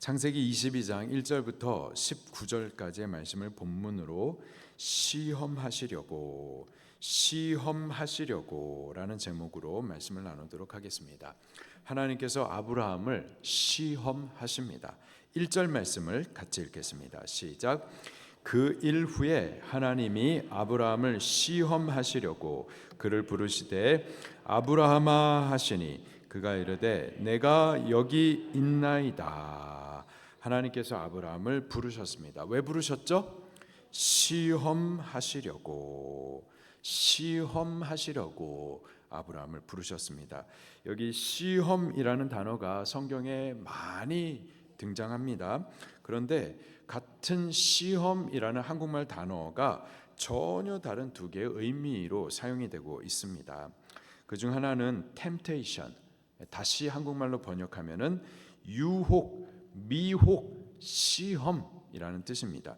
창세기 22장 1절부터 19절까지의 말씀을 본문으로 시험하시려고 라는 제목으로 말씀을 나누도록 하겠습니다. 하나님께서 아브라함을 시험하십니다. 1절 말씀을 같이 읽겠습니다. 시작. 그 일 후에 하나님이 아브라함을 시험하시려고 그를 부르시되 아브라함아 하시니 그가 이르되 내가 여기 있나이다. 하나님께서 아브라함을 부르셨습니다. 왜 부르셨죠? 시험하시려고 아브라함을 부르셨습니다. 여기 시험이라는 단어가 성경에 많이 등장합니다. 그런데 같은 시험이라는 한국말 단어가 전혀 다른 두 개의 의미로 사용이 되고 있습니다. 그중 하나는 temptation, 다시 한국말로 번역하면은 유혹, 미혹, 시험이라는 뜻입니다.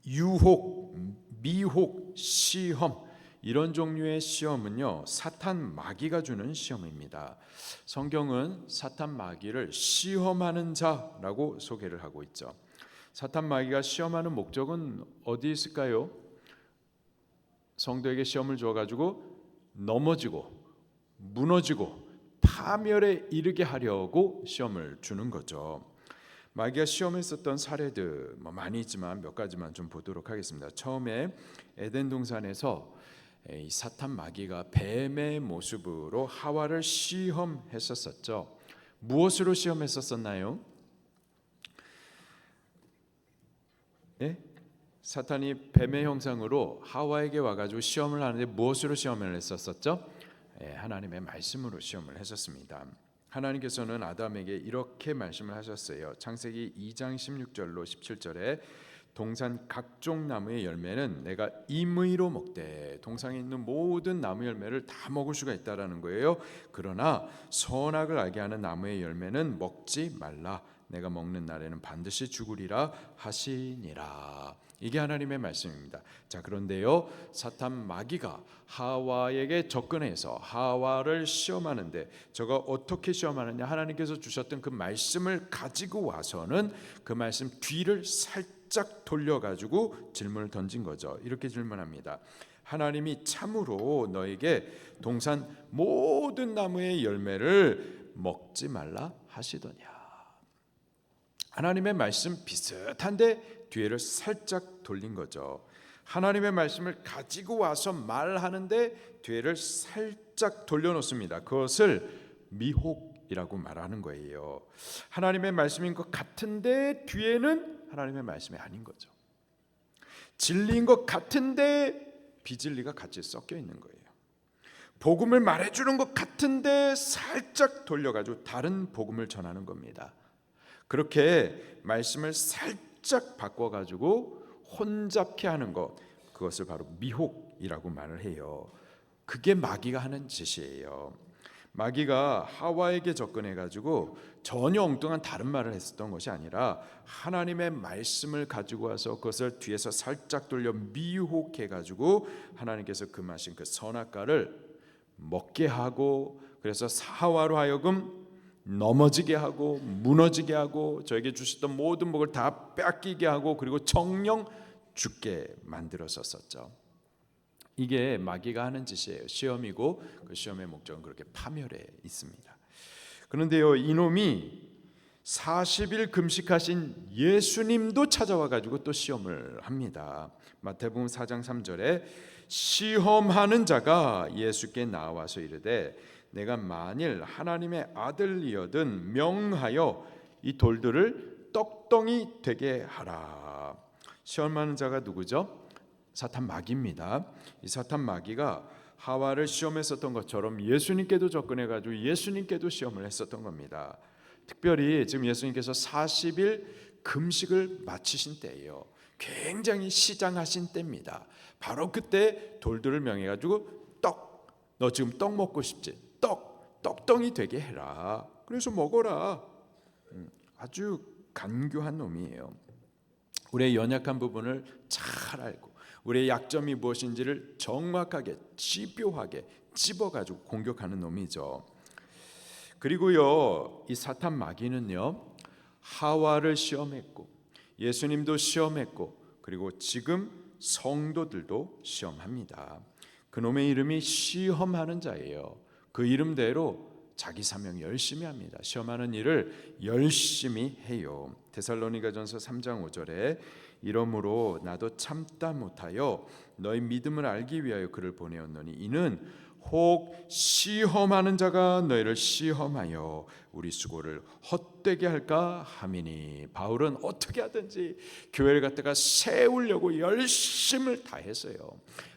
유혹, 미혹, 시험, 이런 종류의 시험은요, 사탄 마귀가 주는 시험입니다. 성경은 사탄 마귀를 시험하는 자라고 소개를 하고 있죠. 사탄 마귀가 시험하는 목적은 어디 있을까요? 성도에게 시험을 줘가지고 넘어지고 무너지고 파멸에 이르게 하려고 시험을 주는 거죠. 마귀가 시험했었던 사례들 많이 있지만 몇 가지만 좀 보도록 하겠습니다. 처음에 에덴 동산에서 이 사탄 마귀가 뱀의 모습으로 하와를 시험했었죠. 무엇으로 시험했었나요? 예? 사탄이 뱀의 형상으로 하와에게 와가지고 시험을 하는데 무엇으로 시험을 했었죠? 하나님의 말씀으로 시험을 했었습니다. 하나님께서는 아담에게 이렇게 말씀을 하셨어요. 창세기 2장 16절로 17절에 동산 각종 나무의 열매는 내가 임의로 먹되 동산에 있는 모든 나무 열매를 다 먹을 수가 있다라는 거예요. 그러나 선악을 알게 하는 나무의 열매는 먹지 말라. 내가 먹는 날에는 반드시 죽으리라 하시니라. 이게 하나님의 말씀입니다. 자, 그런데요, 사탄 마귀가 하와에게 접근해서 하와를 시험하는데 저가 어떻게 시험하느냐? 하나님께서 주셨던 그 말씀을 가지고 와서는 그 말씀 뒤를 살짝 돌려가지고 질문을 던진 거죠. 이렇게 질문합니다. 하나님이 참으로 너에게 동산 모든 나무의 열매를 먹지 말라 하시더냐? 하나님의 말씀 비슷한데 뒤를 살짝 돌린 거죠. 하나님의 말씀을 가지고 와서 말하는데 뒤를 살짝 돌려놓습니다. 그것을 미혹이라고 말하는 거예요. 하나님의 말씀인 것 같은데 뒤에는 하나님의 말씀이 아닌 거죠. 진리인 것 같은데 비진리가 같이 섞여 있는 거예요. 복음을 말해주는 것 같은데 살짝 돌려가지고 다른 복음을 전하는 겁니다. 그렇게 말씀을 살짝 바꿔가지고 혼잡케 하는 것, 그것을 바로 미혹이라고 말을 해요. 그게 마귀가 하는 짓이에요. 마귀가 하와에게 접근해가지고 전혀 엉뚱한 다른 말을 했었던 것이 아니라 하나님의 말씀을 가지고 와서 그것을 뒤에서 살짝 돌려 미혹해가지고 하나님께서 금하신 그 선악과를 먹게 하고, 그래서 하와로 하여금 넘어지게 하고 무너지게 하고 저에게 주셨던 모든 복을 다 뺏기게 하고 그리고 정령 죽게 만들었었죠. 이게 마귀가 하는 짓이에요. 시험이고 그 시험의 목적은 그렇게 파멸에 있습니다. 그런데요, 이놈이 40일 금식하신 예수님도 찾아와 가지고 또 시험을 합니다. 마태복음 4장 3절에 시험하는 자가 예수께 나와서 이르되 내가 만일 하나님의 아들이거든 명하여 이 돌들을 떡덩이 되게 하라. 시험하는 자가 누구죠? 사탄 마귀입니다. 이 사탄 마귀가 하와를 시험했었던 것처럼 예수님께도 접근해가지고 예수님께도 시험을 했었던 겁니다. 특별히 지금 예수님께서 40일 금식을 마치신 때예요. 굉장히 시장하신 때입니다. 바로 그때 돌들을 명해가지고 너 지금 떡 먹고 싶지? 떡덩이 되게 해라. 그래서 먹어라. 아주 간교한 놈이에요. 우리의 연약한 부분을 잘 알고 우리의 약점이 무엇인지를 정확하게 집요하게 집어가지고 공격하는 놈이죠. 그리고요, 이 사탄 마귀는요, 하와를 시험했고 예수님도 시험했고 그리고 지금 성도들도 시험합니다. 그놈의 이름이 시험하는 자예요. 그 이름대로 자기 사명 열심히 합니다. 시험하는 일을 열심히 해요. 데살로니가전서 3장 5절에 이러므로 나도 참다 못하여 너희 믿음을 알기 위하여 그를 보내었노니 이는 혹 시험하는 자가 너희를 시험하여 우리 수고를 헛되게 할까 함이니. 바울은 어떻게 하든지 교회를 갖다가 세우려고 열심을 다했어요.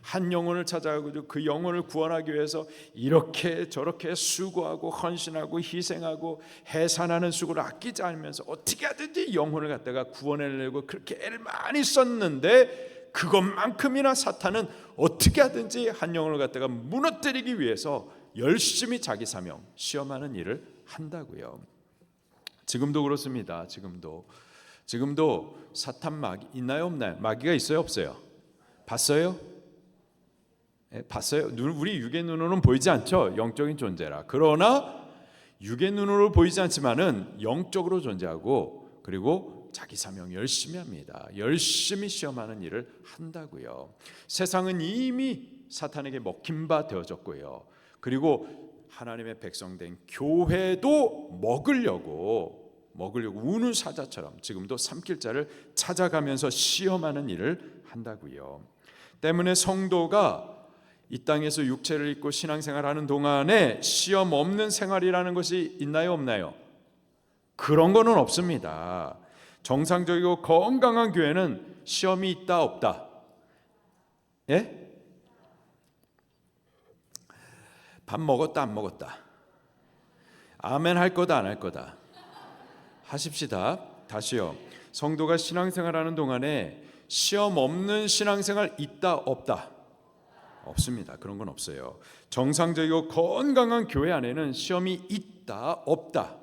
한 영혼을 찾아가고 그 영혼을 구원하기 위해서 이렇게 저렇게 수고하고 헌신하고 희생하고 해산하는 수고를 아끼지 않으면서 어떻게 하든지 영혼을 갖다가 구원하려고 그렇게 애를 많이 썼는데 그것만큼이나 사탄은 어떻게 하든지 한 영혼을 갖다가 무너뜨리기 위해서 열심히 자기 사명 시험하는 일을 한다고요. 지금도 그렇습니다. 지금도 사탄 마귀 있나요 없나요? 마귀가 있어요 없어요? 봤어요? 봤어요? 우리 육의 눈으로는 보이지 않죠. 영적인 존재라. 그러나 육의 눈으로 보이지 않지만은 영적으로 존재하고 그리고 자기 사명 열심히 합니다. 열심히 시험하는 일을 한다고요. 세상은 이미 사탄에게 먹힌 바 되어졌고요. 그리고 하나님의 백성된 교회도 먹으려고 우는 사자처럼 지금도 삼킬 자를 찾아가면서 시험하는 일을 한다고요. 때문에 성도가 이 땅에서 육체를 입고 신앙생활하는 동안에 시험 없는 생활이라는 것이 있나요 없나요? 그런 거는 없습니다. 정상적이고 건강한 교회는 시험이 있다 없다? 예? 밥 먹었다 안 먹었다? 아멘 할 거다 안 할 거다? 하십시다. 다시요. 성도가 신앙생활하는 동안에 시험 없는 신앙생활 있다 없다? 없습니다. 그런 건 없어요. 정상적이고 건강한 교회 안에는 시험이 있다 없다?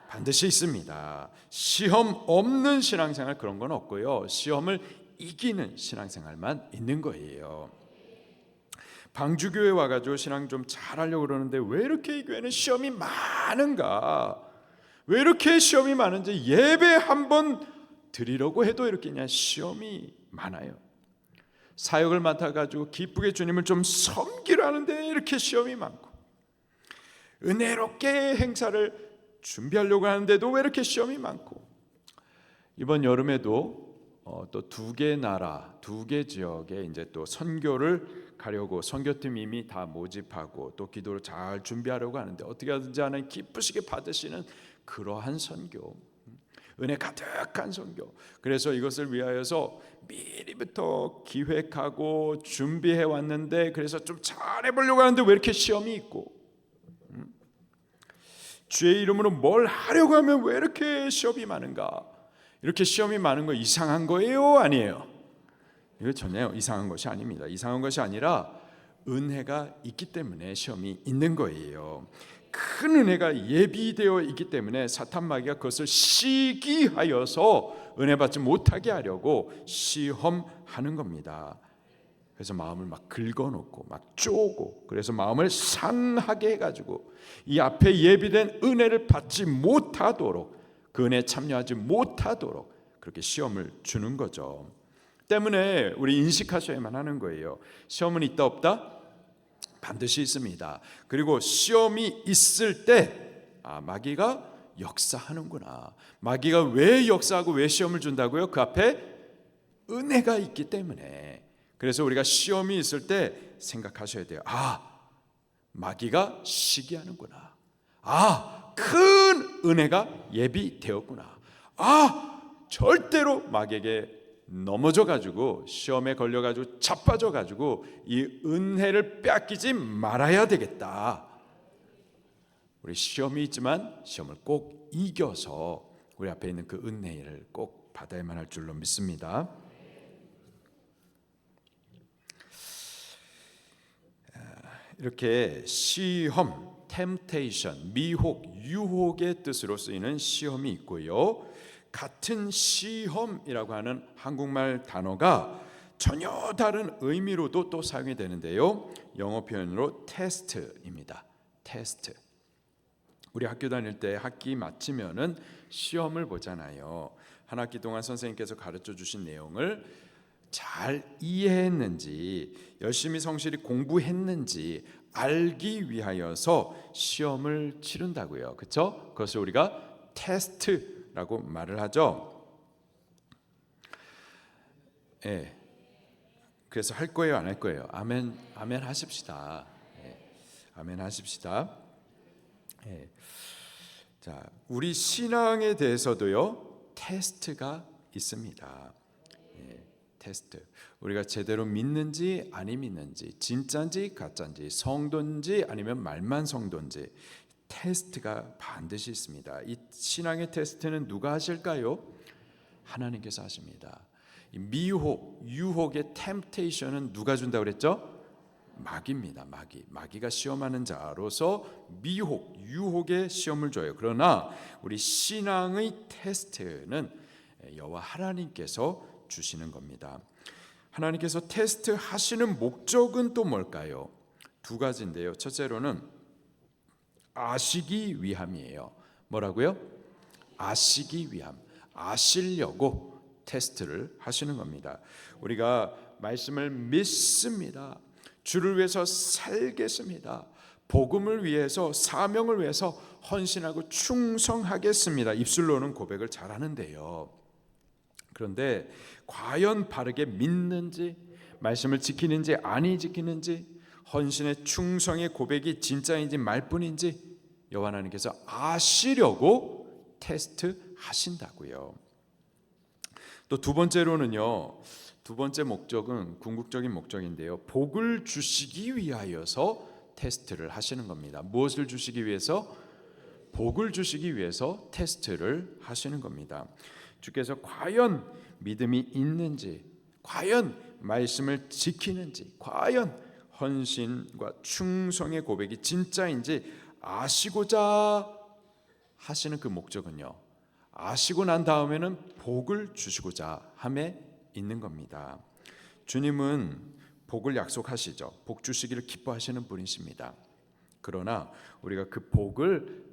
반드시 있습니다. 시험 없는 신앙생활 그런 건 없고요. 시험을 이기는 신앙생활만 있는 거예요. 방주교회 와가지고 신앙 좀 잘하려고 그러는데 왜 이렇게 이 교회는 시험이 많은가? 왜 이렇게 시험이 많은지 예배 한번 드리려고 해도 이렇게 그냥 시험이 많아요. 사역을 맡아가지고 기쁘게 주님을 좀 섬기려 하는데 이렇게 시험이 많고 은혜롭게 행사를 준비하려고 하는데도 왜 이렇게 시험이 많고 이번 여름에도 또 두 개 나라, 두 개 지역에 이제 또 선교를 가려고 선교팀 이미 다 모집하고 또 기도를 잘 준비하려고 하는데 어떻게 하든지 하나님 기쁘시게 받으시는 그러한 선교, 은혜 가득한 선교. 그래서 이것을 위하여서 미리부터 기획하고 준비해 왔는데 그래서 좀 잘해보려고 하는데 왜 이렇게 시험이 있고 주의 이름으로 뭘 하려고 하면 왜 이렇게 시험이 많은가? 이렇게 시험이 많은 거 이상한 거예요? 아니에요? 이거 전혀 이상한 것이 아닙니다. 이상한 것이 아니라 은혜가 있기 때문에 시험이 있는 거예요. 큰 은혜가 예비되어 있기 때문에 사탄 마귀가 그것을 시기하여서 은혜 받지 못하게 하려고 시험하는 겁니다. 그래서 마음을 막 긁어놓고 막 쪼고 그래서 마음을 상하게 해가지고 이 앞에 예비된 은혜를 받지 못하도록 그 은혜에 참여하지 못하도록 그렇게 시험을 주는 거죠. 때문에 우리 인식하셔야만 하는 거예요. 시험은 있다 없다? 반드시 있습니다. 그리고 시험이 있을 때 마귀가 역사하는구나. 마귀가 왜 역사하고 왜 시험을 준다고요? 그 앞에 은혜가 있기 때문에. 그래서 우리가 시험이 있을 때 생각하셔야 돼요. 마귀가 시기하는구나. 큰 은혜가 예비되었구나. 절대로 마귀에게 넘어져가지고 시험에 걸려가지고 자빠져가지고 이 은혜를 빼앗기지 말아야 되겠다. 우리 시험이 있지만 시험을 꼭 이겨서 우리 앞에 있는 그 은혜를 꼭 받아야만 할 줄로 믿습니다. 이렇게 시험, temptation, 미혹, 유혹의 뜻으로 쓰이는 시험이 있고요. 같은 시험이라고 하는 한국말 단어가 전혀 다른 의미로도 또 사용이 되는데요. 영어 표현으로 테스트입니다. 테스트. 우리 학교 다닐 때 학기 마치면은 시험을 보잖아요. 한 학기 동안 선생님께서 가르쳐 주신 내용을 잘 이해했는지, 열심히 성실히 공부했는지 알기 위하여서 시험을 치른다고요. 그렇죠? 그것을 우리가 테스트라고 말을 하죠. 예. 그래서 할 거예요, 안 할 거예요? 아멘, 아멘 하십시다. 예. 아멘 하십시다. 예. 자, 우리 신앙에 대해서도요 테스트가 있습니다. 테스트. 우리가 제대로 믿는지 아니 믿는지, 진짜인지 가짜인지, 성도인지 아니면 말만 성도인지 테스트가 반드시 있습니다. 이 신앙의 테스트는 누가 하실까요? 하나님께서 하십니다. 이 미혹, 유혹의 템테이션은 누가 준다고 그랬죠? 마귀입니다. 마귀가 시험하는 자로서 미혹, 유혹의 시험을 줘요. 그러나 우리 신앙의 테스트는 여호와 하나님께서 주시는 겁니다. 하나님께서 테스트 하시는 목적은 또 뭘까요? 두 가지인데요. 첫째로는 아시기 위함이에요. 뭐라고요? 아시기 위함. 아시려고 테스트를 하시는 겁니다. 우리가 말씀을 믿습니다. 주를 위해서 살겠습니다. 복음을 위해서, 사명을 위해서 헌신하고 충성하겠습니다. 입술로는 고백을 잘하는데요. 그런데 과연 바르게 믿는지, 말씀을 지키는지 아니 지키는지, 헌신의 충성의 고백이 진짜인지 말뿐인지 여호와 하나님께서 아시려고 테스트 하신다고요. 또 두 번째로는요, 두 번째 목적은 궁극적인 목적인데요, 복을 주시기 위하여서 테스트를 하시는 겁니다. 무엇을 주시기 위해서? 복을 주시기 위해서 테스트를 하시는 겁니다. 주께서 과연 믿음이 있는지, 과연 말씀을 지키는지, 과연 헌신과 충성의 고백이 진짜인지 아시고자 하시는 그 목적은요, 아시고 난 다음에는 복을 주시고자 함에 있는 겁니다. 주님은 복을 약속하시죠. 복 주시기를 기뻐하시는 분이십니다. 그러나 우리가 그 복을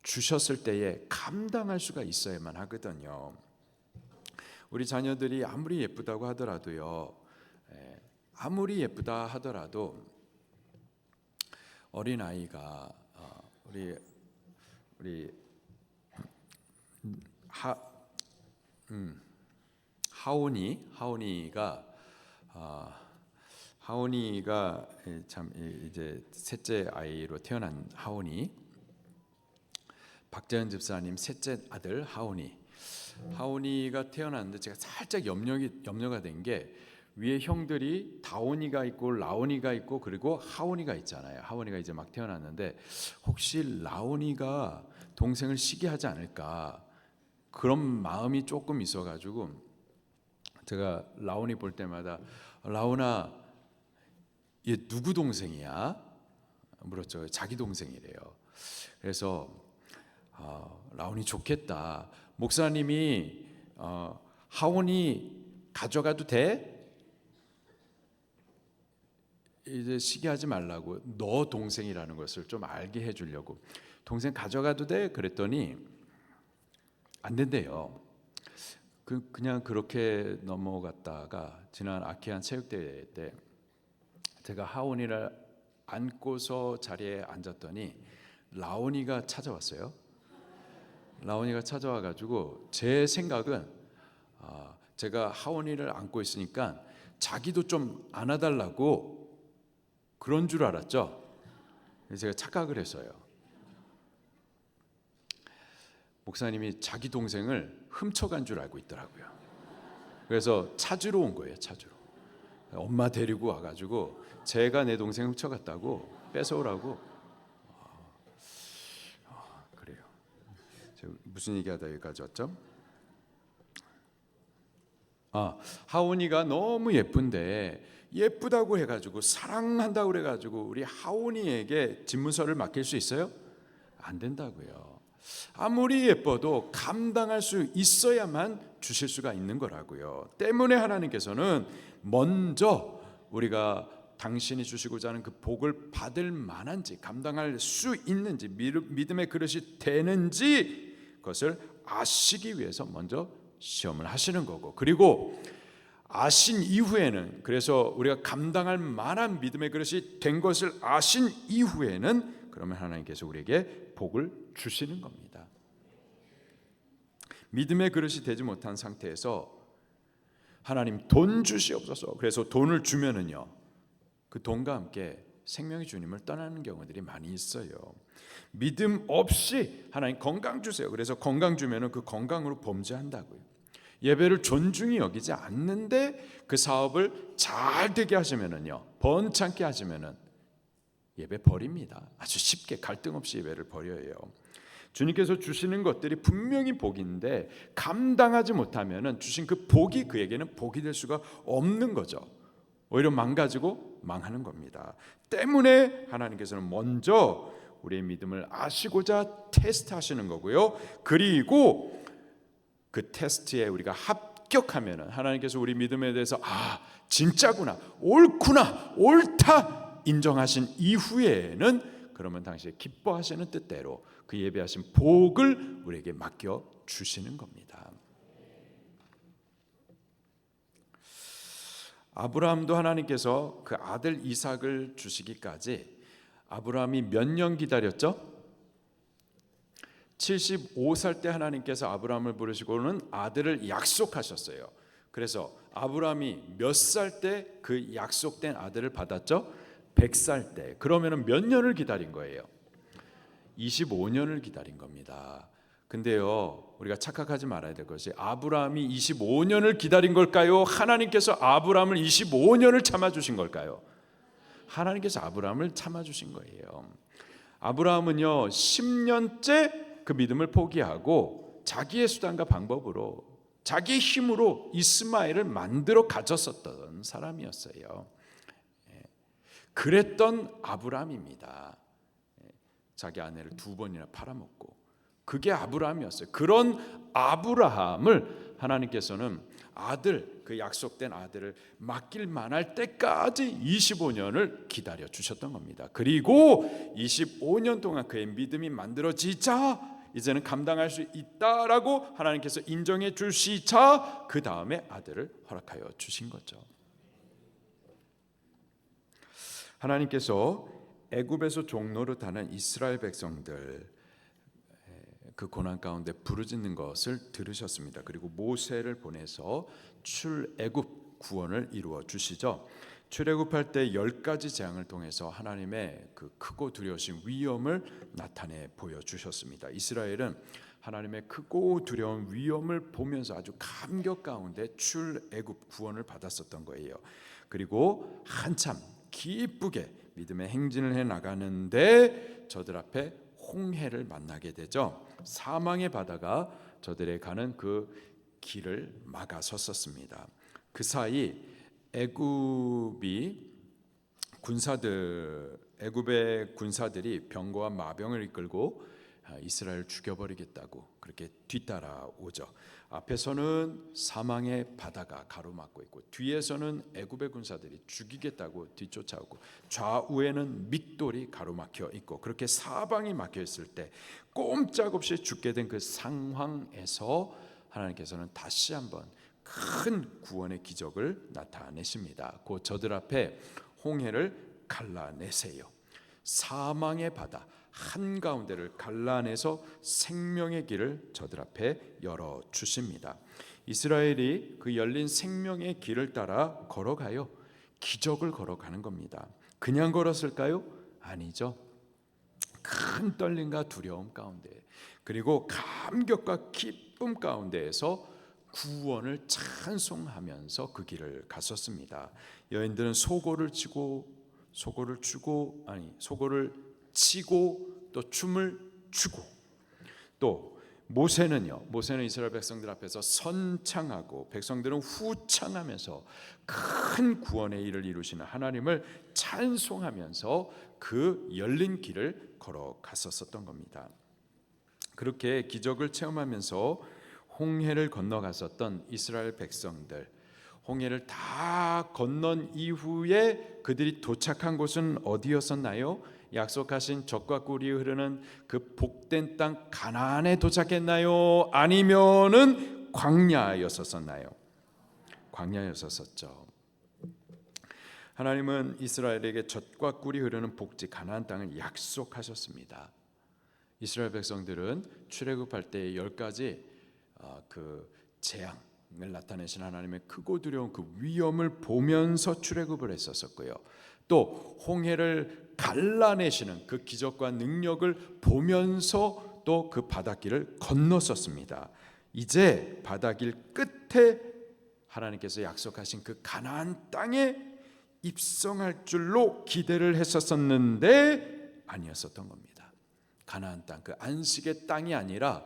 주셨을 때에 감당할 수가 있어야만 하거든요. 우리 자녀들이 아무리 예쁘다고 하더라도요, 아무리 예쁘다 하더라도 어린 아이가 우리 하온이가 참 이제 셋째 아이로 태어난 하온이, 박재현 집사님 셋째 아들 하온이가 태어났는데 제가 살짝 염려가 된 게, 위에 형들이 다온이가 있고 라온이가 있고 그리고 하온이가 있잖아요. 하온이가 이제 막 태어났는데 혹시 라온이가 동생을 시기하지 않을까, 그런 마음이 조금 있어가지고 제가 라온이 볼 때마다 라온아, 얘 누구 동생이야? 물었죠. 자기 동생이래요. 그래서 라온이 좋겠다. 목사님이 하온이 가져가도 돼? 이제 시기하지 말라고, 너 동생이라는 것을 좀 알게 해주려고 동생 가져가도 돼? 그랬더니 안 된대요. 그냥 그렇게 넘어갔다가 지난 아키안 체육대회 때 제가 하온이를 안고서 자리에 앉았더니 라온이가 찾아왔어요. 라온이가 찾아와가지고 제 생각은 제가 하온이를 안고 있으니까 자기도 좀 안아달라고 그런 줄 알았죠. 제가 착각을 했어요. 목사님이 자기 동생을 훔쳐간 줄 알고 있더라고요. 그래서 찾으러 온 거예요. 찾으러. 엄마 데리고 와가지고 제가 내 동생 훔쳐갔다고 뺏어오라고. 그래요. 무슨 얘기하다 여기까지 왔죠? 하온이가 너무 예쁜데, 예쁘다고 해가지고 사랑한다고 그래가지고 우리 하온이에게 집문서를 맡길 수 있어요? 안 된다고요. 아무리 예뻐도 감당할 수 있어야만 주실 수가 있는 거라고요. 때문에 하나님께서는 먼저 우리가 당신이 주시고자 하는 그 복을 받을 만한지, 감당할 수 있는지, 믿음의 그릇이 되는지 그것을 아시기 위해서 먼저 시험을 하시는 거고, 그리고 아신 이후에는, 그래서 우리가 감당할 만한 믿음의 그릇이 된 것을 아신 이후에는 그러면 하나님께서 우리에게 복을 주시는 겁니다. 믿음의 그릇이 되지 못한 상태에서 하나님 돈 주시옵소서, 그래서 돈을 주면은요 그 돈과 함께 생명의 주님을 떠나는 경우들이 많이 있어요. 믿음 없이 하나님 건강 주세요, 그래서 건강 주면은 그 건강으로 범죄한다고요. 예배를 존중히 여기지 않는데 그 사업을 잘 되게 하시면은요, 번창게 하시면은 예배 버립니다. 아주 쉽게 갈등 없이 예배를 버려요. 주님께서 주시는 것들이 분명히 복인데 감당하지 못하면은 주신 그 복이 그에게는 복이 될 수가 없는 거죠. 오히려 망가지고 망하는 겁니다. 때문에 하나님께서는 먼저 우리의 믿음을 아시고자 테스트하시는 거고요. 그리고 그 테스트에 우리가 합격하면은 하나님께서 우리 믿음에 대해서 진짜구나, 옳구나, 옳다 인정하신 이후에는 그러면 당시에 기뻐하시는 뜻대로 그 예배하신 복을 우리에게 맡겨 주시는 겁니다. 아브라함도 하나님께서 그 아들 이삭을 주시기까지 아브라함이 몇 년 기다렸죠? 75살 때 하나님께서 아브라함을 부르시고는 아들을 약속하셨어요. 그래서 아브라함이 몇 살 때 그 약속된 아들을 받았죠? 100살 때. 그러면 몇 년을 기다린 거예요? 25년을 기다린 겁니다. 근데요, 우리가 착각하지 말아야 될 것이 아브라함이 25년을 기다린 걸까요? 하나님께서 아브라함을 25년을 참아주신 걸까요? 하나님께서 아브라함을 참아주신 거예요. 아브라함은요 10년째 그 믿음을 포기하고 자기의 수단과 방법으로, 자기의 힘으로 이스마엘을 만들어 가졌었던 사람이었어요. 그랬던 아브라함입니다. 자기 아내를 2번이나 팔아먹고, 그게 아브라함이었어요. 그런 아브라함을 하나님께서는 아들, 그 약속된 아들을 맡길 만할 때까지 25년을 기다려 주셨던 겁니다. 그리고 25년 동안 그의 믿음이 만들어지자 이제는 감당할 수 있다라고 하나님께서 인정해 주시자 그 다음에 아들을 허락하여 주신 거죠. 하나님께서 애굽에서 종노릇하는 이스라엘 백성들 그 고난 가운데 부르짖는 것을 들으셨습니다. 그리고 모세를 보내서 출애굽 구원을 이루어 주시죠. 출애굽할 때 10가지 재앙을 통해서 하나님의 그 크고 두려우신 위엄을 나타내 보여주셨습니다. 이스라엘은 하나님의 크고 두려운 위엄을 보면서 아주 감격 가운데 출애굽 구원을 받았었던 거예요. 그리고 한참 기쁘게 믿음의 행진을 해 나가는데 저들 앞에 홍해를 만나게 되죠. 사망의 바다가 저들의 가는 그 길을 막아섰었습니다. 그 사이 애굽의 군사들이 병거와 마병을 이끌고 이스라엘을 죽여버리겠다고 그렇게 뒤따라오죠. 앞에서는 사망의 바다가 가로막고 있고 뒤에서는 애굽의 군사들이 죽이겠다고 뒤쫓아오고 좌우에는 믹돌이 가로막혀 있고 그렇게 사방이 막혀 있을 때 꼼짝없이 죽게 된 그 상황에서 하나님께서는 다시 한번 큰 구원의 기적을 나타내십니다. 곧 저들 앞에 홍해를 갈라내세요. 사망의 바다 한가운데를 갈라내서 생명의 길을 저들 앞에 열어 주십니다. 이스라엘이 그 열린 생명의 길을 따라 걸어가요. 기적을 걸어가는 겁니다. 그냥 걸었을까요? 아니죠. 큰 떨림과 두려움 가운데 그리고 감격과 기쁨 가운데에서 구원을 찬송하면서 그 길을 갔었습니다. 여인들은 소고를 치고 또 춤을 추고 또 모세는 이스라엘 백성들 앞에서 선창하고 백성들은 후창하면서 큰 구원의 일을 이루시는 하나님을 찬송하면서 그 열린 길을 걸어갔었던 겁니다. 그렇게 기적을 체험하면서 홍해를 건너갔었던 이스라엘 백성들, 홍해를 다 건넌 이후에 그들이 도착한 곳은 어디였었나요? 약속하신 젖과 꿀이 흐르는 그 복된 땅 가나안에 도착했나요? 아니면은 광야였었나요? 광야였었죠. 하나님은 이스라엘에게 젖과 꿀이 흐르는 복지 가나안 땅을 약속하셨습니다. 이스라엘 백성들은 출애굽할 때 10가지 그 재앙을 나타내신 하나님의 크고 두려운 그 위험을 보면서 출애굽을 했었고요. 또 홍해를 갈라내시는 그 기적과 능력을 보면서 또 그 바닷길을 건넜었습니다. 이제 바닷길 끝에 하나님께서 약속하신 그 가나안 땅에 입성할 줄로 기대를 했었는데 아니었었던 겁니다. 가나안 땅, 그 안식의 땅이 아니라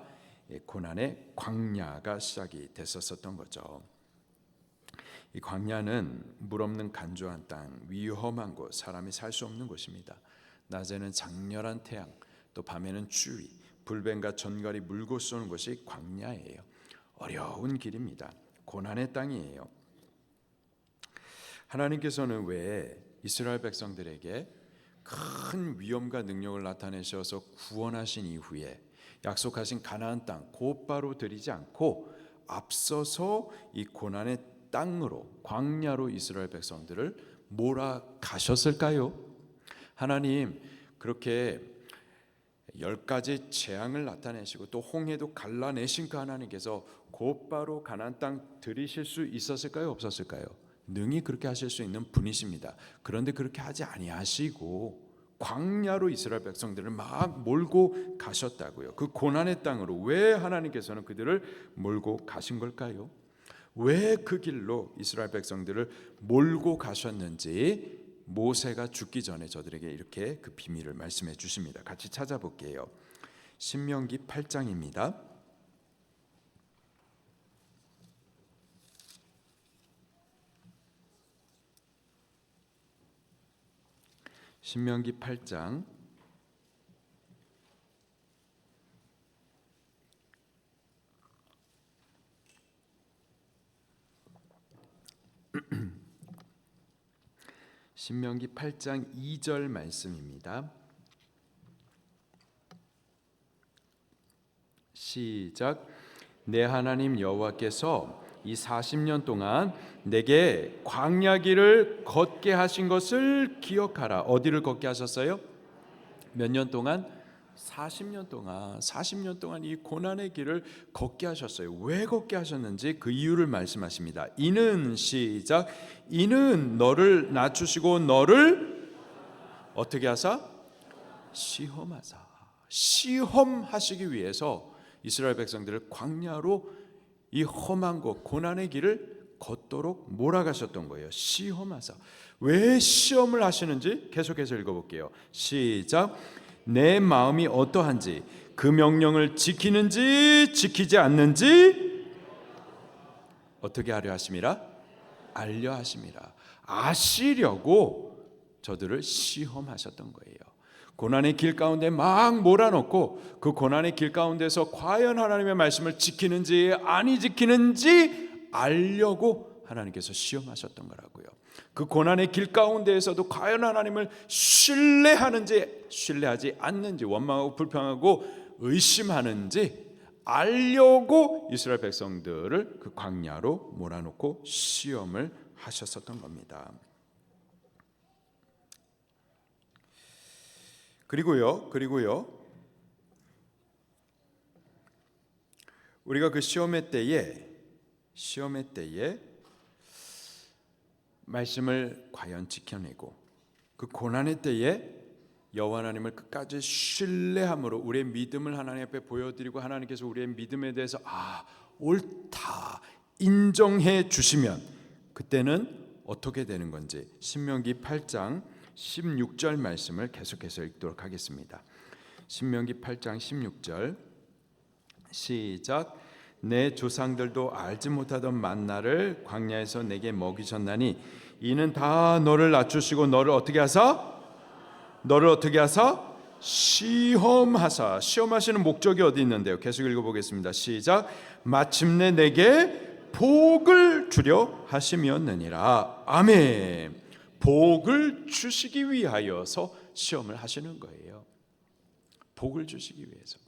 고난의 광야가 시작이 됐었던 거죠. 이 광야는 물 없는 간조한 땅, 위험한 곳, 사람이 살 수 없는 곳입니다. 낮에는 장렬한 태양, 또 밤에는 추위, 불뱀과 전갈이 물고 쏘는 곳이 광야예요. 어려운 길입니다. 고난의 땅이에요. 하나님께서는 왜 이스라엘 백성들에게 큰 위험과 능력을 나타내셔서 구원하신 이후에 약속하신 가나안 땅 곧바로 들이지 않고 앞서서 이 고난의 땅으로 광야로 이스라엘 백성들을 몰아가셨을까요? 하나님 그렇게 10가지 재앙을 나타내시고 또 홍해도 갈라내신 그 하나님께서 곧바로 가나안 땅 들이실 수 있었을까요? 없었을까요? 능히 그렇게 하실 수 있는 분이십니다. 그런데 그렇게 하지 아니하시고 광야로 이스라엘 백성들을 막 몰고 가셨다고요. 그 고난의 땅으로 왜 하나님께서는 그들을 몰고 가신 걸까요? 왜 그 길로 이스라엘 백성들을 몰고 가셨는지 모세가 죽기 전에 저들에게 이렇게 그 비밀을 말씀해 주십니다. 같이 찾아볼게요. 신명기 8장입니다. 신명기 8장 2절 말씀입니다. 시작. 내 하나님 여호와께서 이 40년 동안 내게 광야 길을 걷게 하신 것을 기억하라. 어디를 걷게 하셨어요? 몇 년 동안? 40년 동안 이 고난의 길을 걷게 하셨어요. 왜 걷게 하셨는지 그 이유를 말씀하십니다. 이는 시작. 이는 너를 낮추시고 너를 어떻게 하사? 시험하사. 시험하시기 위해서 이스라엘 백성들을 광야로 이 험한 곳 고난의 길을 걷도록 몰아가셨던 거예요. 시험하사. 왜 시험을 하시는지 계속해서 읽어볼게요. 시작. 내 마음이 어떠한지 그 명령을 지키는지 지키지 않는지 어떻게 하려 하심이라? 알려 하심이라. 아시려고 저들을 시험하셨던 거예요. 고난의 길 가운데 막 몰아넣고 그 고난의 길 가운데서 과연 하나님의 말씀을 지키는지 아니 지키는지 알려고 하나님께서 시험하셨던 거라고요. 그 고난의 길 가운데에서도 과연 하나님을 신뢰하는지 신뢰하지 않는지 원망하고 불평하고 의심하는지 알려고 이스라엘 백성들을 그 광야로 몰아넣고 시험을 하셨었던 겁니다. 그리고요 우리가 그 시험의 때에 말씀을 과연 지켜내고 그 고난의 때에 여호와 하나님을 끝까지 신뢰함으로 우리의 믿음을 하나님 앞에 보여드리고 하나님께서 우리의 믿음에 대해서 옳다 인정해 주시면 그때는 어떻게 되는 건지 신명기 8장 16절 말씀을 계속해서 읽도록 하겠습니다. 신명기 8장 16절 시작. 내 조상들도 알지 못하던 만나를 광야에서 내게 먹이셨나니 이는 다 너를 낮추시고 너를 어떻게 하사? 시험하사. 시험하시는 목적이 어디 있는데요? 계속 읽어보겠습니다. 시작. 마침내 내게 복을 주려 하심이었느니라. 아멘. 복을 주시기 위하여서 시험을 하시는 거예요. 복을 주시기 위해서.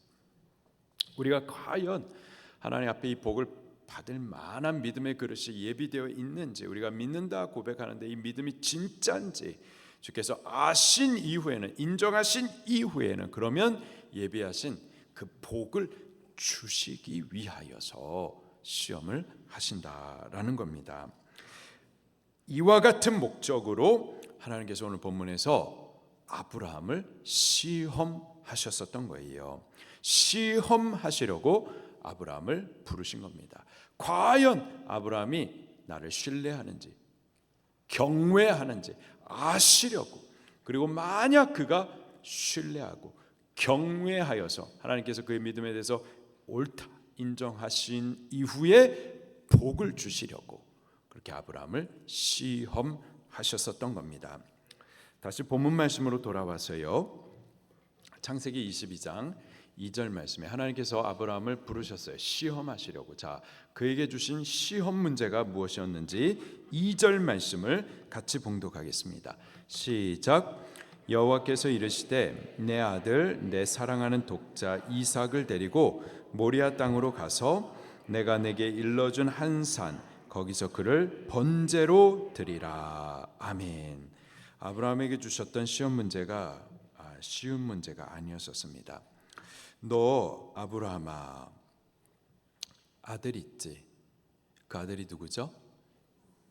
우리가 과연 하나님 앞에 이 복을 받을 만한 믿음의 그릇이 예비되어 있는지, 우리가 믿는다 고백하는데 이 믿음이 진짜인지 주께서 아신 이후에는, 인정하신 이후에는 그러면 예비하신 그 복을 주시기 위하여서 시험을 하신다라는 겁니다. 이와 같은 목적으로 하나님께서 오늘 본문에서 아브라함을 시험하셨었던 거예요. 시험하시려고 아브라함을 부르신 겁니다. 과연 아브라함이 나를 신뢰하는지, 경외하는지 아시려고, 그리고 만약 그가 신뢰하고 경외하여서 하나님께서 그의 믿음에 대해서 옳다 인정하신 이후에 복을 주시려고 그렇게 아브라함을 시험하셨었던 겁니다. 다시 본문 말씀으로 돌아와서요, 창세기 22장 2절 말씀에 하나님께서 아브라함을 부르셨어요. 시험하시려고. 자, 그에게 주신 시험 문제가 무엇이었는지 2절 말씀을 같이 봉독하겠습니다. 시작. 여호와께서 이르시되 내 아들 내 사랑하는 독자 이삭을 데리고 모리아 땅으로 가서 내가 내게 일러준 한 산 거기서 그를 번제로 드리라. 아멘. 아브라함에게 주셨던 시험 문제가 쉬운 문제가 아니었었습니다. 너 아브라함아, 아들 있지? 그 아들이 누구죠?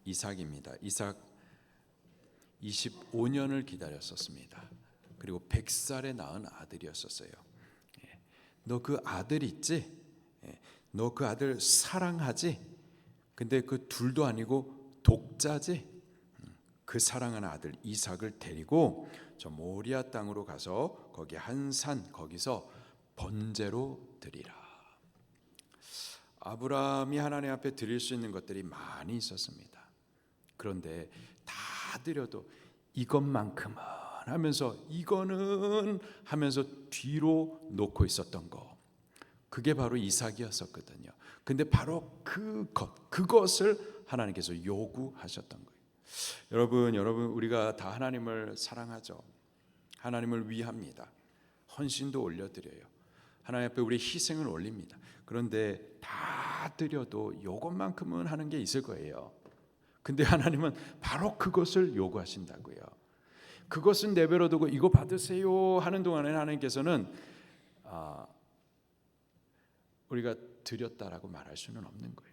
이삭입니다. 이삭 25년을 기다렸었습니다. 그리고 100살에 낳은 아들이었었어요. 너 그 아들 있지? 너 그 아들 사랑하지? 근데 그 둘도 아니고 독자지? 그 사랑하는 아들 이삭을 데리고 저 모리아 땅으로 가서 거기 한 산 거기서 번제로 드리라. 아브라함이 하나님 앞에 드릴 수 있는 것들이 많이 있었습니다. 그런데 다 드려도 이것만큼은 하면서 이거는 하면서 뒤로 놓고 있었던 거, 그게 바로 이삭이었었거든요. 근데 바로 그것을 하나님께서 요구하셨던 거예요. 여러분 우리가 다 하나님을 사랑하죠. 하나님을 위합니다. 헌신도 올려드려요. 하나님 앞에 우리 희생을 올립니다. 그런데 다 드려도 이것만큼은 하는 게 있을 거예요. 근데 하나님은 바로 그것을 요구하신다고요. 그것은 내버려 두고 이거 받으세요 하는 동안에 하나님께서는 우리가 드렸다라고 말할 수는 없는 거예요.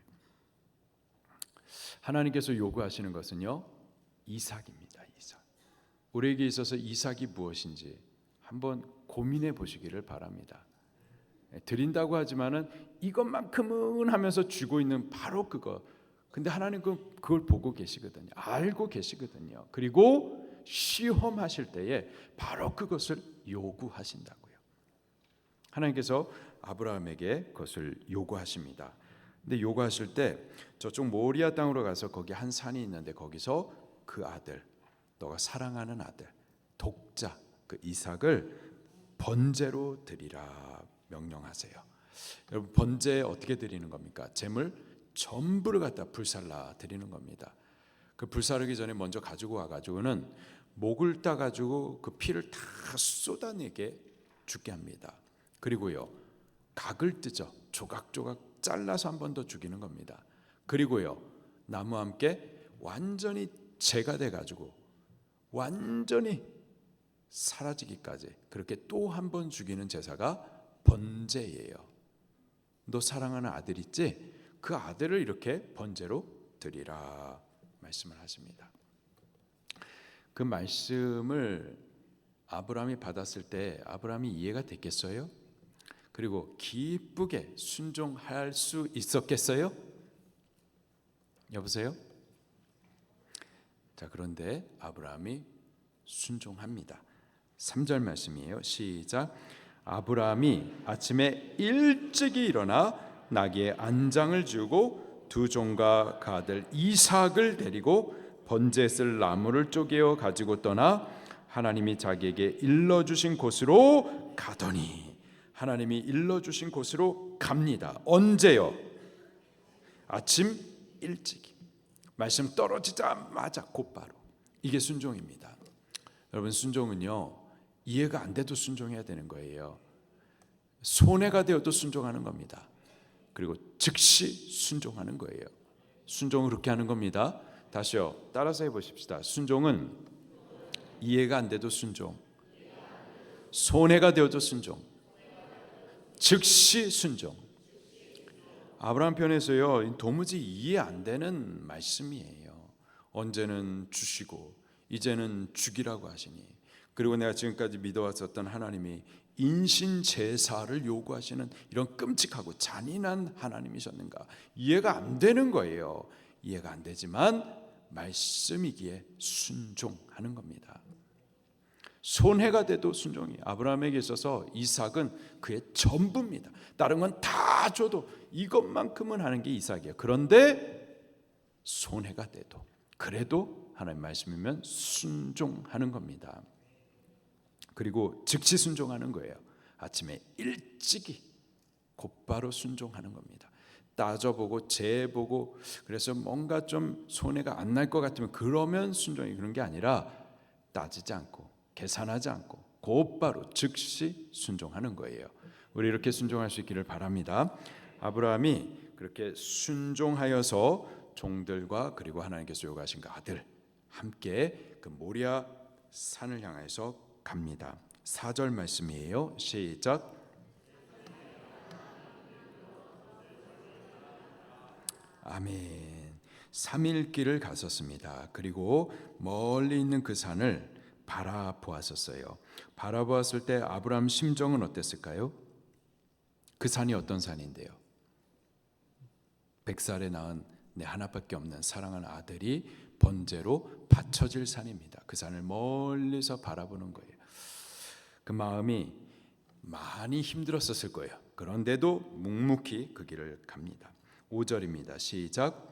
하나님께서 요구하시는 것은요, 이삭입니다. 이삭. 우리에게 있어서 이삭이 무엇인지 한번 고민해 보시기를 바랍니다. 드린다고 하지만은 이것만큼은 하면서 쥐고 있는 바로 그거. 근데 하나님 그걸 보고 계시거든요. 알고 계시거든요. 그리고 시험하실 때에 바로 그것을 요구하신다고요. 하나님께서 아브라함에게 그것을 요구하십니다. 근데 요구하실 때 저쪽 모리아 땅으로 가서 거기 한 산이 있는데 거기서 그 아들, 너가 사랑하는 아들, 독자 그 이삭을 번제로 드리라 명령하세요. 여러분, 번제 어떻게 드리는 겁니까? 제물 전부를 갖다 불살라 드리는 겁니다. 그 불사르기 전에 먼저 가지고 와가지고는 목을 따가지고 그 피를 다 쏟아내게 죽게 합니다. 그리고요, 각을 뜯어 조각조각 잘라서 한 번 더 죽이는 겁니다. 그리고요, 나무와 함께 완전히 재가 돼가지고 완전히 사라지기까지 그렇게 또 한 번 죽이는 제사가 번제예요. 너 사랑하는 아들 있지? 그 아들을 이렇게 번제로 드리라 말씀을 하십니다. 그 말씀을 아브라함이 받았을 때 아브라함이 이해가 됐겠어요? 그리고 기쁘게 순종할 수 있었겠어요? 여보세요? 자, 그런데 아브라함이 순종합니다. 3절 말씀이에요. 시작. 아브라함이 아침에 일찍이 일어나 나귀의 안장을 지우고 두 종과 그 아들 이삭을 데리고 번제에 쓸 나무를 쪼개어 가지고 떠나 하나님이 자기에게 일러주신 곳으로 가더니, 하나님이 일러주신 곳으로 갑니다. 언제요? 아침 일찍 말씀 떨어지자마자 곧바로 이게 순종입니다. 여러분 순종은요 이해가 안 돼도 순종해야 되는 거예요. 손해가 되어도 순종하는 겁니다. 그리고 즉시 순종하는 거예요. 순종을 그렇게 하는 겁니다. 다시요 따라서 해보십시다. 순종은 이해가 안 돼도 순종, 손해가 되어도 순종, 즉시 순종. 아브라함 편에서요 도무지 이해 안 되는 말씀이에요. 언제는 주시고 이제는 죽이라고 하시니, 그리고 내가 지금까지 믿어왔었던 하나님이 인신 제사를 요구하시는 이런 끔찍하고 잔인한 하나님이셨는가 이해가 안 되는 거예요. 이해가 안 되지만 말씀이기에 순종하는 겁니다. 손해가 돼도 순종이. 아브라함에게 있어서 이삭은 그의 전부입니다. 다른 건 다 줘도 이것만큼은 하는 게 이삭이에요. 그런데 손해가 돼도 그래도 하나님 말씀이면 순종하는 겁니다. 그리고 즉시 순종하는 거예요. 아침에 일찍이 곧바로 순종하는 겁니다. 따져보고 재보고 그래서 뭔가 좀 손해가 안 날 것 같으면 그러면 순종이, 그런 게 아니라 따지지 않고 계산하지 않고 곧바로 즉시 순종하는 거예요. 우리 이렇게 순종할 수 있기를 바랍니다. 아브라함이 그렇게 순종하여서 종들과 그리고 하나님께서 요구하신 그 아들 함께 그 모리아 산을 향해서 갑니다. 4절 말씀이에요. 시작. 아멘. 3일 길을 갔었습니다. 그리고 멀리 있는 그 산을 바라보았었어요. 바라보았을 때 아브라함 심정은 어땠을까요? 그 산이 어떤 산인데요? 100살에 낳은 내 하나밖에 없는 사랑하는 아들이 번제로 바쳐질 산입니다. 그 산을 멀리서 바라보는 거예요. 그 마음이 많이 힘들었었을 거예요. 그런데도 묵묵히 그 길을 갑니다. 5절입니다. 시작.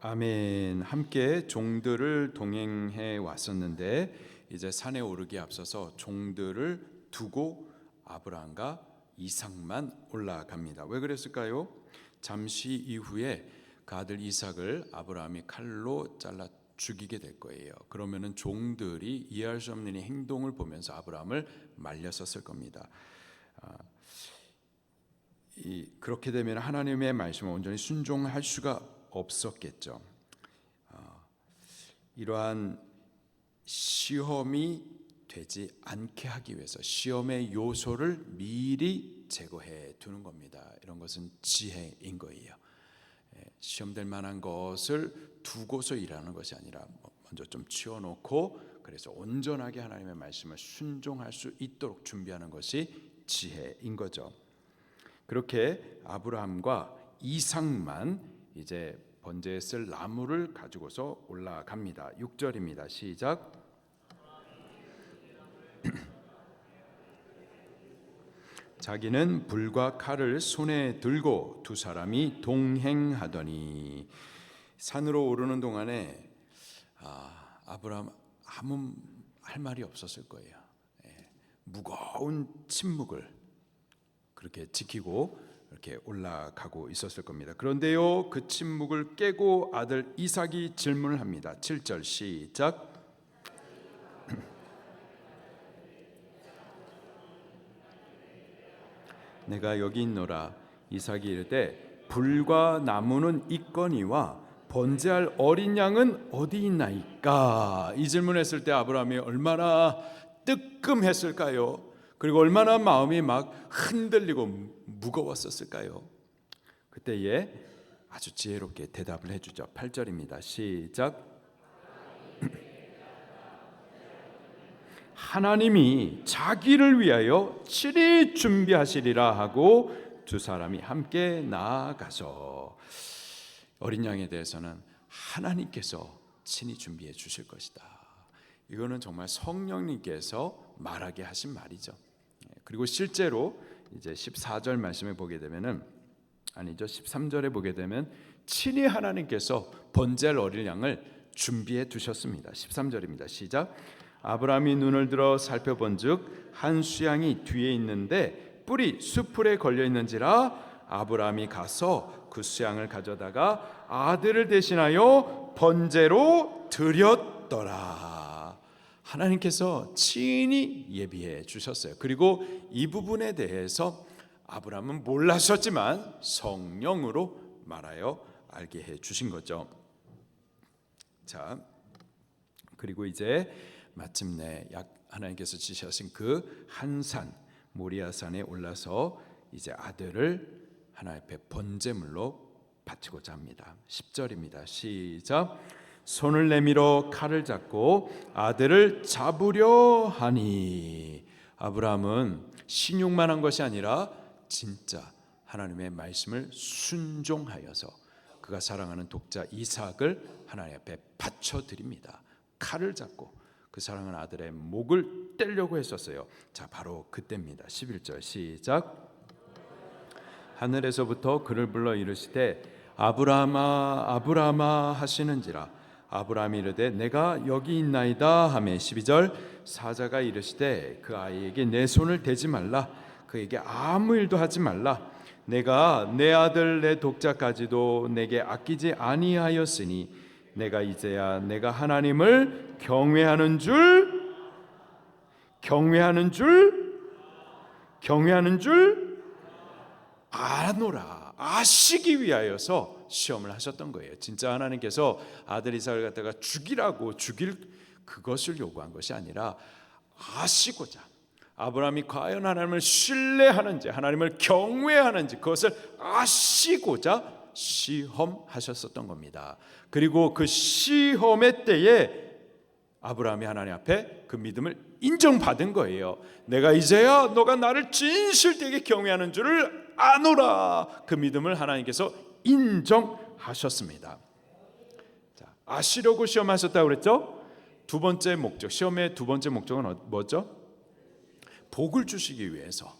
아멘. 함께 종들을 동행해 왔었는데 이제 산에 오르기에 앞서서 종들을 두고 아브라함과 이삭만 올라갑니다. 왜 그랬을까요? 잠시 이후에 그 아들 이삭을 아브라함이 칼로 잘라 죽이게 될 거예요. 그러면은 종들이 이해할 수 없는 이 행동을 보면서 아브라함을 말렸었을 겁니다. 그렇게 되면 하나님의 말씀을 온전히 순종할 수가 없었겠죠. 이러한 시험이 되지 않게 하기 위해서 시험의 요소를 미리 제거해 두는 겁니다. 이런 것은 지혜인 거예요. 시험될 만한 것을 두고서 일하는 것이 아니라 먼저 좀 치워놓고 그래서 온전하게 하나님의 말씀을 순종할 수 있도록 준비하는 것이 지혜인 거죠. 그렇게 아브라함과 이삭만 이제 번제에 쓸 나무를 가지고서 올라갑니다. 6절입니다. 시작. 자기는 불과 칼을 손에 들고 두 사람이 동행하더니. 산으로 오르는 동안에 아브라함 아무 할 말이 없었을 거예요. 무거운 침묵을 그렇게 지키고 이렇게 올라가고 있었을 겁니다. 그런데요, 그 침묵을 깨고 아들 이삭이 질문을 합니다. 7절 시작. 내가 여기 있노라. 이삭이 이르되 불과 나무는 있거니와 번제할 어린 양은 어디 있나이까? 이 질문했을 때 아브라함이 얼마나 뜨끔했을까요? 그리고 얼마나 마음이 막 흔들리고 무거웠었을까요? 그때에 아주 지혜롭게 대답을 해주죠. 8절입니다. 시작. 하나님이 자기를 위하여 친히 준비하시리라 하고 두 사람이 함께 나아가서. 어린 양에 대해서는 하나님께서 친히 준비해 주실 것이다. 이거는 정말 성령님께서 말하게 하신 말이죠. 그리고 실제로 이제 14절 말씀에 보게 되면은, 아니죠, 13절에 보게 되면 친히 하나님께서 번제할 어린 양을 준비해 두셨습니다. 13절입니다. 시작. 아브라함이 눈을 들어 살펴본즉 한 수양이 뒤에 있는데 뿔이 수풀에 걸려 있는지라 아브라함이 가서 그 수양을 가져다가 아들을 대신하여 번제로 드렸더라. 하나님께서 친히 예비해 주셨어요. 그리고 이 부분에 대해서 아브라함은 몰랐었지만 성령으로 말하여 알게 해 주신 거죠. 자, 그리고 이제 마침내 하나님께서 지시하신 그 한 산 모리아산에 올라서 이제 아들을 하나님 앞에 번제물로 바치고자 합니다. 10절입니다. 시작. 손을 내밀어 칼을 잡고 아들을 잡으려 하니. 아브라함은 신용만 한 것이 아니라 진짜 하나님의 말씀을 순종하여서 그가 사랑하는 독자 이삭을 하나님 앞에 바쳐드립니다. 칼을 잡고 그 사랑하는 아들의 목을 떼려고 했었어요. 자, 바로 그때입니다. 11절 시작. 하늘에서부터 그를 불러 이르시되 아브라함아 아브라함아 하시는지라. 아브라함이 이르되 내가 여기 있나이다 하매. 12절 사자가 이르시되 그 아이에게 내 손을 대지 말라. 그에게 아무 일도 하지 말라. 내가 내 아들 내 독자까지도 내게 아끼지 아니하였으니 내가 이제야 내가 하나님을 경외하는 줄 아노라. 아시기 위하여서 시험을 하셨던 거예요. 진짜 하나님께서 아들 이삭을 갖다가 죽일 그것을 요구한 것이 아니라 아시고자, 아브라함이 과연 하나님을 신뢰하는지 하나님을 경외하는지 그것을 아시고자 시험하셨었던 겁니다. 그리고 그 시험의 때에 아브라함이 하나님 앞에 그 믿음을 인정받은 거예요. 내가 이제야 너가 나를 진실되게 경외하는 줄을 아노라. 그 믿음을 하나님께서 인정하셨습니다. 자, 아시려고 시험하셨다고 그랬죠? 두 번째 목적, 시험의 두 번째 목적은 뭐죠? 복을 주시기 위해서.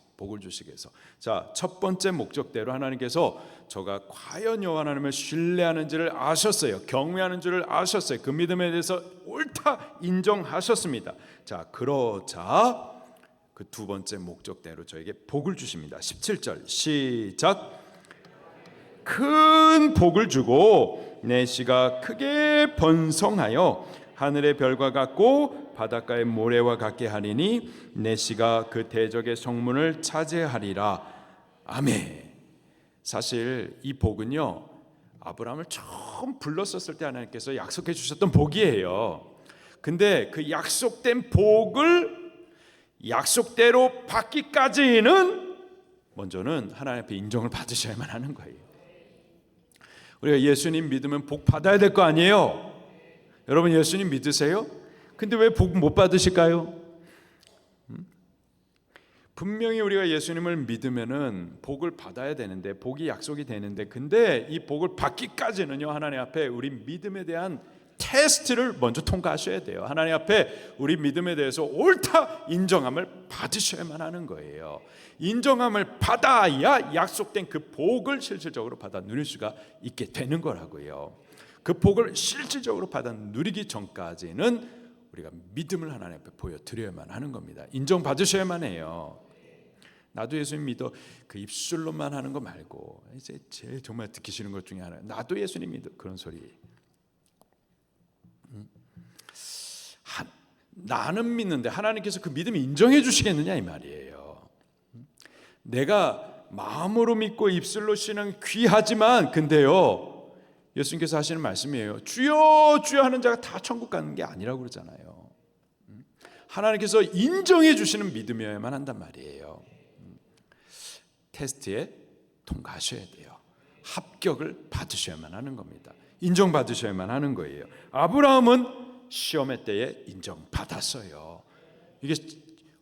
자, 첫 번째 목적대로 하나님께서 저가 과연 여호와 하나님을 신뢰하는지를 아셨어요. 경외하는 줄을 아셨어요. 그 믿음에 대해서 옳다 인정하셨습니다. 자, 그러자 그 두 번째 목적대로 저에게 복을 주십니다. 17절 시작. 큰 복을 주고 내 씨가 크게 번성하여 하늘의 별과 같고 바닷가의 모래와 같게 하리니 내 씨가 그 대적의 성문을 차지하리라. 아멘. 사실 이 복은요, 아브라함을 처음 불렀었을 때 하나님께서 약속해 주셨던 복이에요. 근데 그 약속된 복을 약속대로 받기까지는 먼저는 하나님 앞에 인정을 받으셔야만 하는 거예요. 우리가 예수님 믿으면 복 받아야 될 거 아니에요? 여러분 예수님 믿으세요? 근데 왜 복 못 받으실까요? 분명히 우리가 예수님을 믿으면은 복을 받아야 되는데, 복이 약속이 되는데, 근데 이 복을 받기까지는요, 하나님 앞에 우리 믿음에 대한 테스트를 먼저 통과하셔야 돼요. 하나님 앞에 우리 믿음에 대해서 옳다 인정함을 받으셔야만 하는 거예요. 인정함을 받아야 약속된 그 복을 실질적으로 받아 누릴 수가 있게 되는 거라고요. 그 복을 실질적으로 받아 누리기 전까지는 우리가 믿음을 하나님 앞에 보여드려야만 하는 겁니다. 인정받으셔야만 해요. 나도 예수님 믿어, 그 입술로만 하는 거 말고, 이제 제일 정말 듣기 싫은 것 중에 하나, 나도 예수님 믿어, 그런 소리. 나는 믿는데 하나님께서 그 믿음을 인정해 주시겠느냐 이 말이에요. 내가 마음으로 믿고 입술로 신앙이 귀하지만, 근데요, 예수님께서 하시는 말씀이에요. 주여 주여 하는 자가 다 천국 가는 게 아니라고 그러잖아요. 하나님께서 인정해 주시는 믿음이어야만 한단 말이에요. 테스트에 통과하셔야 돼요. 합격을 받으셔야만 하는 겁니다. 인정받으셔야만 하는 거예요. 아브라함은 시험의 때에 인정받았어요. 이게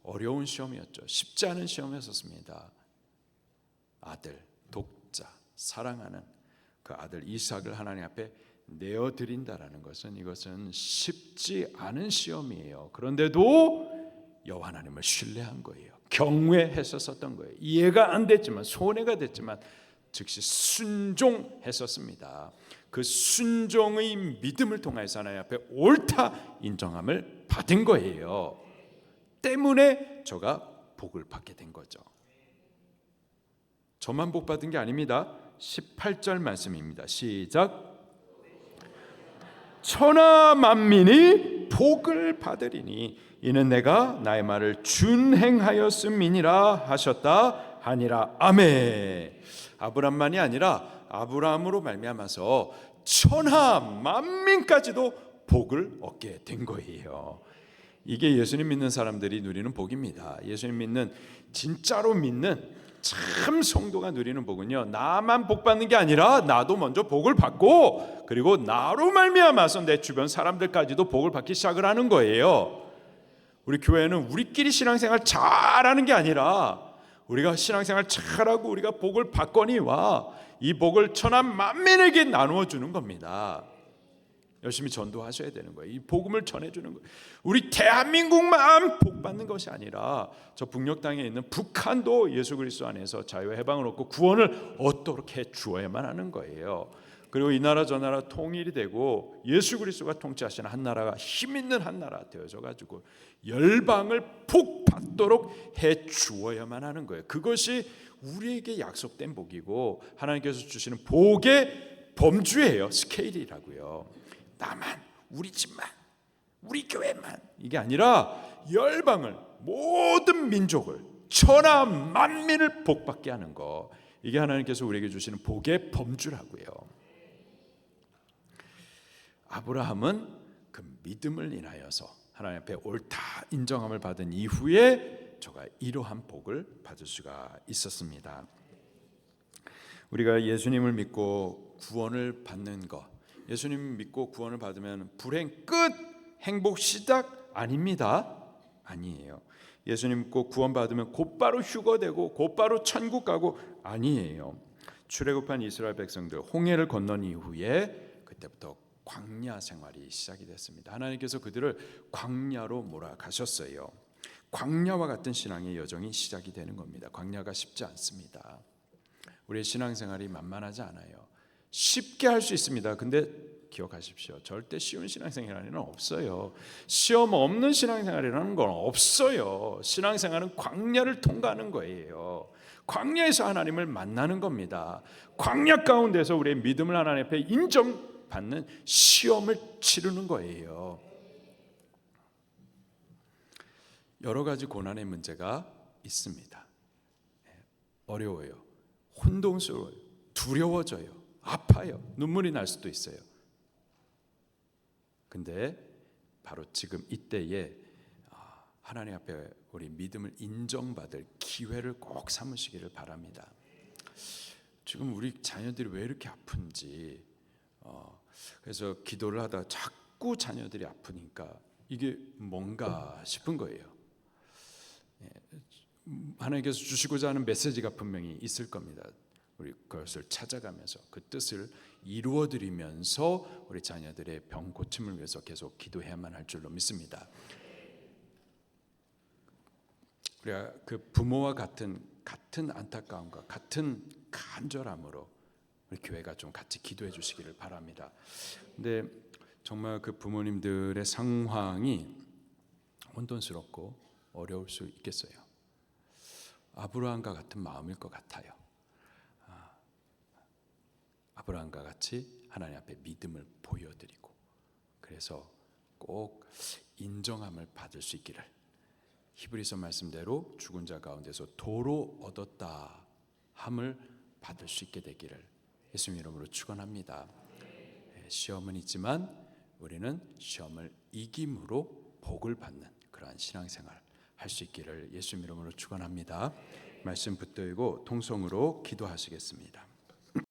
어려운 시험이었죠. 쉽지 않은 시험이었습니다. 아들, 독자, 사랑하는 그 아들 이삭을 하나님 앞에 내어드린다라는 것은, 이것은 쉽지 않은 시험이에요. 그런데도 여호와 하나님을 신뢰한 거예요. 경외했었던 거예요. 이해가 안 됐지만, 손해가 됐지만 즉시 순종했었습니다. 그 순종의 믿음을 통해서 하나님 앞에 옳다 인정함을 받은 거예요. 때문에 저가 복을 받게 된 거죠. 저만 복 받은 게 아닙니다. 18절 말씀입니다. 시작. 천하 만민이 복을 받으리니 이는 내가 나의 말을 준행하였음이니라 하셨다 하니라. 아멘. 아브람만이 아니라 아브라함으로 말미암아서 천하 만민까지도 복을 얻게 된 거예요. 이게 예수님 믿는 사람들이 누리는 복입니다. 예수님 믿는, 진짜로 믿는 참 성도가 누리는 복은요, 나만 복 받는 게 아니라 나도 먼저 복을 받고, 그리고 나로 말미암아서 내 주변 사람들까지도 복을 받기 시작을 하는 거예요. 우리 교회는 우리끼리 신앙생활 잘하는 게 아니라 우리가 신앙생활 잘하고 우리가 복을 받거니와 이 복을 천하 만민에게 나누어 주는 겁니다. 열심히 전도하셔야 되는 거예요. 이 복음을 전해주는 거예요. 우리 대한민국만 복 받는 것이 아니라 저 북녘 땅에 있는 북한도 예수 그리스도 안에서 자유와 해방을 얻고 구원을 얻도록 해 주어야만 하는 거예요. 그리고 이 나라 저 나라 통일이 되고 예수 그리스도가 통치하시는 한 나라가 힘 있는 한 나라 되어져 가지고 열방을 복 받도록 해 주어야만 하는 거예요. 그것이 우리에게 약속된 복이고 하나님께서 주시는 복의 범주예요. 스케일이라고요. 나만, 우리 집만, 우리 교회만, 이게 아니라 열방을, 모든 민족을, 천하 만민을 복받게 하는 거, 이게 하나님께서 우리에게 주시는 복의 범주라고요. 아브라함은 그 믿음을 인하여서 하나님 앞에 옳다 인정함을 받은 이후에 저가 이러한 복을 받을 수가 있었습니다. 우리가 예수님을 믿고 구원을 받는 것, 예수님 믿고 구원을 받으면 불행 끝, 행복 시작 아닙니다. 아니에요. 예수님 믿고 구원 받으면 곧바로 휴거되고 곧바로 천국 가고 아니에요. 출애굽한 이스라엘 백성들 홍해를 건넌 이후에 그때부터 광야 생활이 시작이 됐습니다. 하나님께서 그들을 광야로 몰아가셨어요. 광야와 같은 신앙의 여정이 시작이 되는 겁니다. 광야가 쉽지 않습니다. 우리의 신앙생활이 만만하지 않아요. 쉽게 할 수 있습니다. 근데 기억하십시오. 절대 쉬운 신앙생활에는 없어요. 시험 없는 신앙생활이라는 건 없어요. 신앙생활은 광야를 통과하는 거예요. 광야에서 하나님을 만나는 겁니다. 광야 가운데서 우리의 믿음을 하나님 앞에 인정받는 시험을 치르는 거예요. 여러 가지 고난의 문제가 있습니다. 어려워요. 혼동스러워요. 두려워져요. 아파요. 눈물이 날 수도 있어요. 근데 바로 지금 이때에 하나님 앞에 우리 믿음을 인정받을 기회를 꼭 삼으시기를 바랍니다. 지금 우리 자녀들이 왜 이렇게 아픈지, 그래서 기도를 하다가 자꾸 자녀들이 아프니까 이게 뭔가 싶은 거예요. 하나님께서 주시고자 하는 메시지가 분명히 있을 겁니다. 우리 그것을 찾아가면서 그 뜻을 이루어드리면서 우리 자녀들의 병 고침을 위해서 계속 기도해야만 할 줄로 믿습니다. 우리가 그 부모와 같은 안타까움과 같은 간절함으로 우리 교회가 좀 같이 기도해 주시기를 바랍니다. 근데 정말 그 부모님들의 상황이 혼돈스럽고 어려울 수 있겠어요. 아브라함과 같은 마음일 것 같아요. 아브라함과 같이 하나님 앞에 믿음을 보여드리고, 그래서 꼭 인정함을 받을 수 있기를, 히브리서 말씀대로 죽은 자 가운데서 도로 얻었다 함을 받을 수 있게 되기를 예수님 이름으로 축원합니다. 시험은 있지만 우리는 시험을 이김으로 복을 받는 그러한 신앙생활 할 수 있기를 예수님 이름으로 축원합니다. 말씀 붙들고 통성으로 기도하시겠습니다.